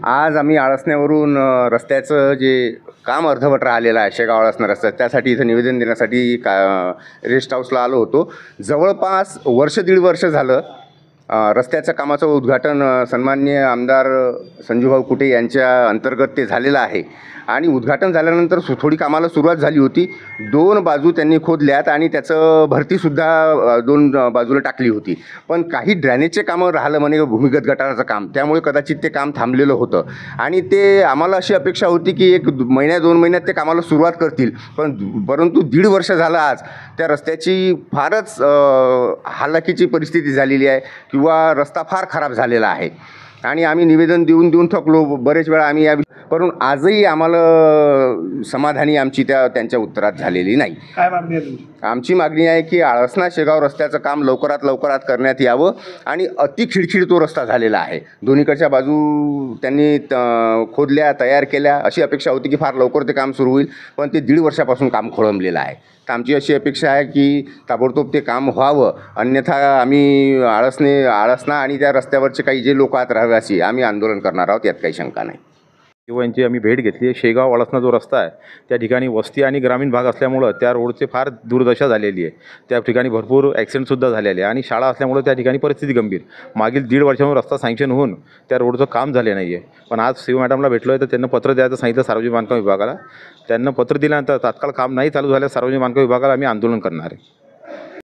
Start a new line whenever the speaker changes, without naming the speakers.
आज आम्ही आळसण्यावरून रस्त्याचं जे काम अर्धवट राहिलेलं आहे शेगाव आळसना रस्ता, त्यासाठी इथं निवेदन देण्यासाठी रेस्ट हाऊसला आलो होतो. जवळपास दीड वर्ष झालं रस्त्याच्या कामाचं उद्घाटन सन्माननीय आमदार संजूभाऊ कुटे यांच्या अंतर्गत ते झालेलं आहे. आणि उद्घाटन झाल्यानंतर थोडी कामाला सुरुवात झाली होती. 2 बाजू त्यांनी खोदल्यात आणि त्याचं भरतीसुद्धा 2 बाजूला टाकली होती. पण काही ड्रेनेजचे कामं राहिलं म्हणे भूमिगत गटाराचं काम, त्यामुळे कदाचित ते काम थांबलेलं होतं. आणि ते आम्हाला अशी अपेक्षा होती की 1 महिन्या 2 महिन्यात ते कामाला सुरुवात करतील. परंतु 1.5 वर्ष झालं आज त्या रस्त्याची फारच हालाकीची परिस्थिती झालेली आहे किंवा रस्ता फार खराब झालेला आहे. आणि आम्ही निवेदन देऊन थकलो बरेच वेळा आम्ही पण आजही आम्हाला समाधानी आमची त्यांच्या उत्तरात झालेली नाही.
काय मागणी आहे तुमची?
आमची मागणी आहे की आळसना शेगाव रस्त्याचं काम लवकरात करण्यात यावं. आणि अति खिडखिड तो रस्ता झालेला आहे. दोन्हीकडच्या बाजू त्यांनी खोदल्या, तयार केल्या. अशी अपेक्षा होती की फार लवकर ते काम सुरू होईल, पण ते 1.5 वर्षापासून काम खोळंबलेलं आहे. तर आमची अशी अपेक्षा आहे की ताबडतोब ते काम व्हावं. अन्यथा आम्ही आळसना आणि त्या रस्त्यावरचे काही जे लोक आहेत रहिवासी, आम्ही आंदोलन करणार आहोत, यात काही शंका नाही.
यांची आम्ही भेट घेतली आहे. शेगाव आळसना जो रस्ता आहे त्या ठिकाणी वस्ती आणि ग्रामीण भाग असल्यामुळं त्या रोडचे फार दुर्दशा झालेली आहे. त्या ठिकाणी भरपूर ॲक्सिडेंटसुद्धा झालेले आहे आणि शाळा असल्यामुळं त्या ठिकाणी परिस्थिती गंभीर. मागील 1.5 वर्षांवर रस्ता सँक्शन होऊन त्या रोडचं काम झाले नाही आहे. पण आज सीओ मॅडमला भेटलो आहे तर त्यांना पत्र द्यायचं सांगितलं सार्वजनिक बांधकाम विभागाला. त्यांना पत्र दिल्यानंतर तात्काळ काम नाही चालू झाल्यास सार्वजनिक बांधकाम विभागाला आम्ही आंदोलन करणार आहे.